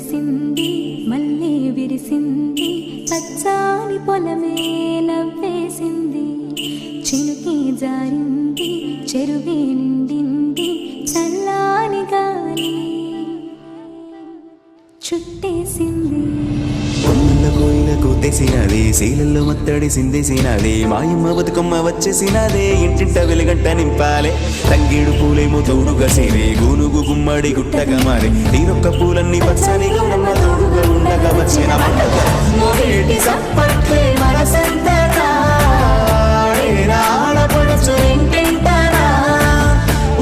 కురిసింది మళ్ళీ విరిసింది పచ్చాని పొలమే నవ్వేసింది చినుకే జారింది చెరువే నిండింది చల్లాని గాలి చుట్టేసింది కోయిలకు తెసినది శీలల్లో మత్తడి సిందేసినది మాయమ్మ బతుకమ్మ వచ్చేసినదే ఇంటింట వెలుగంట నింపాలే తంగేడు పూలేమో తోడుగా సేవే గూనుగు గుమ్మడి గుట్టగా మారే దీనొక్క పూలన్నీ పచ్చని గౌరమ్మ తోడుగా ఉండగా వచ్చిన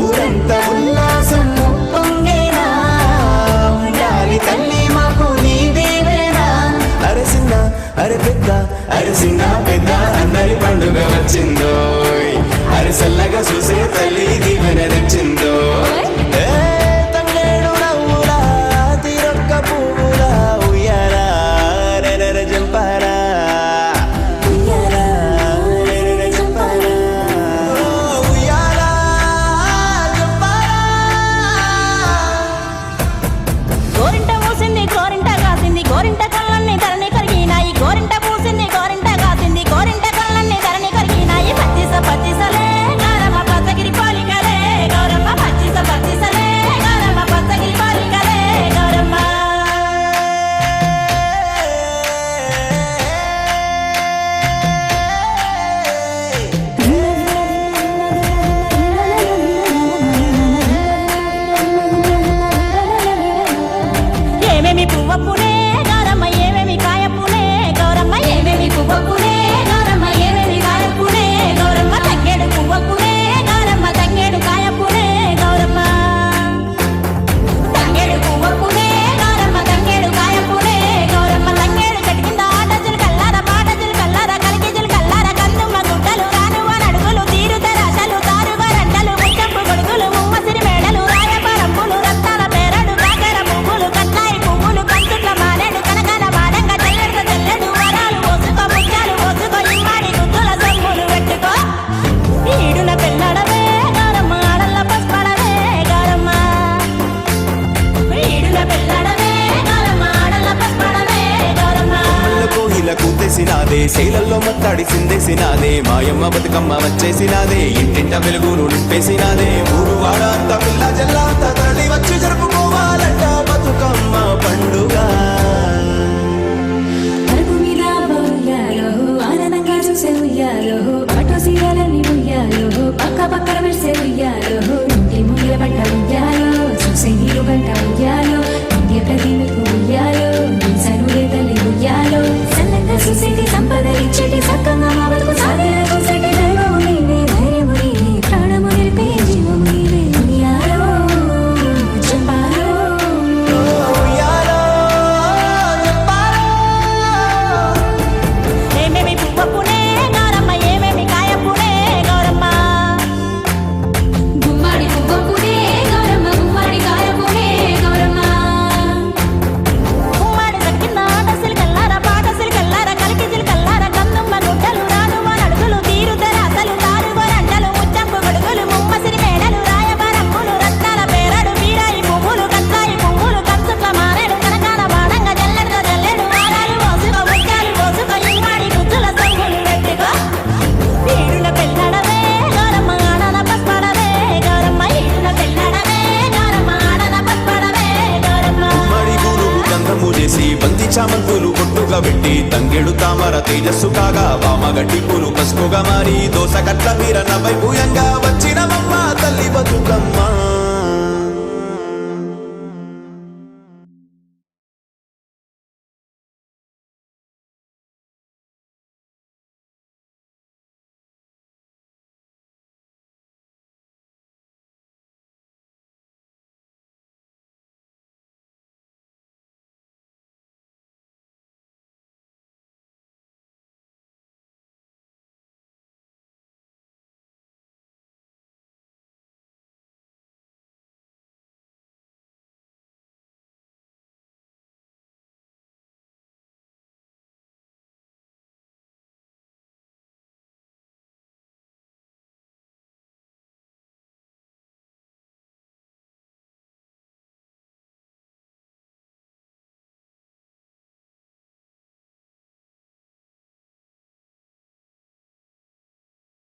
ఊరంతా ఉల్లాసం పొంగేనా ఉండాలి తల్లి మాకు నీదేవేనా అరే చిన్న అరే పెద్ద అరే చిన్న పెద్ద అందరి పండుగ వచ్చిందో అరే చల్లగా చూసే తల్లి దీవెన తెచ్చిందో తంగేడు నవ్వులా తీరొక్క పువ్వులా ఉయ్యాలా రెరెర జంపారా ఉయ్యాలా రెరెర జంపారా ఉయ్యాలా జంపారా గోరింట పూసింది గోరింట కాసింది గోరింట కళ్ళన్ని ధరణి కరిగినాయి గోరింట పూసింది గోరింట కాసింది గోరింట కళ్ళన్ని ధరణి కరిగినాయి పచ్చిసలే గౌరమ్మ పచ్చగిరి పోలికలే గౌరమ్మ పచ్చిసలే గౌరమ్మ పచ్చగిరి పోలికలే గౌరమ్మ ఏమేమి పువ్వప్పునే గౌరమ్మ ఏమేమి కాయప్పునే గౌరమ్మ ఏమేమి పువ్వప్పునే గౌరమ్మ ఏమేమి కాయప్పునే గౌరమ్మ తంగేడు పువ్వప్పునే గౌరమ్మ తంగేడు కాయప్పునే గౌరమ్మ తంగేడు పువ్వప్పునే గౌరమ్మ తంగేడు కాయప్పునే గౌరమ్మ తంగేడు చెట్టు కింద ఆటజులు కల్లారా పాటజులు కల్లారా కలిగిజులు కల్లారా కందుమ్మ గుడ్డలు రానువ నడుగులు తీరుతరాశలు తారుగా రంటలు ముచ్చంపు గొడుగులు ముమ్మసిరి మేడలు రాయపరంపులు రత్తాల పేరడు కాకర పువ్వులు కట్టాయి పువ్వులు కంచుట్ల మానేడు కనకాల బాడంగా తెల్లెడు వరాలు పోసుకో ముత్యాలు పోసుకో ఇమ్మాడి గుద్దుల సొమ్ములు పెట్టుకో ఈడున పెళ్ళడవే గౌరమ్మ ఆడల్ల పసుపడవే గౌరమ్మ ఈడున పెళ్ళడవే గౌరమ్మ ఆడల్ల పసుపడవే గౌరమ్మ కోయిలకు తెసినాదే శైలల్లో మత్తడి సిందేసినాదే మాయమ్మ బతుకమ్మ వచ్చేసినాదే ఇంటింట వెలుగును నింపేసినాదే ఊరు వాడ అంత పిల్ల జల్లా అంత తరలి వచ్చి జరుపుకోవాలంట బతుకమ్మ పండుగ అరుగు మీద ఉయ్యాలో ఆనందంగా చూసే ఉయ్యాలో పట్టు సీరలని ఉయ్యాలో పక్క పక్కన మెరిసే ఉయ్యాలో ఇంటి ముంగిల పంట ఉయ్యాలో చూసే నీరు గంట ఉయ్యాలో ఇంటి ప్రతిమకు ఉయ్యాలో సరులే తల్లి ఉయ్యాలో సల్లంగా చూసేటి సంపదలిచ్చేటి సక్కంగా మా బతుకు సాగేలా చూసేటి దైవము నీవే ధైర్యము నీవే ప్రాణము నిలిపే జీవము నీవే ఉయ్యాలో చెప్పాలో ఉయ్యాలో చెప్పాలో ఏమేమి పువ్వప్పునే గౌరమ్మ ఏమేమి కాయప్పునే గౌరమ్మ గుమ్మడి పువ్వప్పునే గౌరమ్మ గుమ్మడి కాయప్పునే గౌరమ్మ ఉమ్మాడి దక్కింద ఆటసిలు కల్లారా పాటసిలు కల్లారా కలికిసిలు కల్లారా కందుమ్మ గుడ్డలు రానువ నడుగులు తీరుతరాశలు తారుగో రంటలు ముచ్చంపు గొడుగులు ముమ్మసిరి మేడలు రాయబారంపులు రత్నాల పేరడు వీరాయి పువ్వులు కత్తాయి పువ్వులు కంచుట్ల మారేడు కనకాల బాడంగా జల్లెడు వారాలు పోసుకో ముత్యాలు పోసుకో ఇమ్మాడి గుజ్జుల సొమ్ములు పెట్టుకో ఈడున పెళ్ళడవే గౌరమ్మ ఆడన పసుపడవే గౌరమ్మ ఈడున పెళ్ళడవే గౌరమ్మ ఆడన పసుపడవే గౌరమ్మ మడి గురువు గంధము చేసి బంతి చామంతులు కొట్టుగా పెట్టి తంగెడు తామర తేజస్సు కాగా వామగట్టి పూలు పసుపుగా మారి దోస కట్ల మీర నవ్వై భూయంగా వచ్చిన తల్లి బతుకమ్మ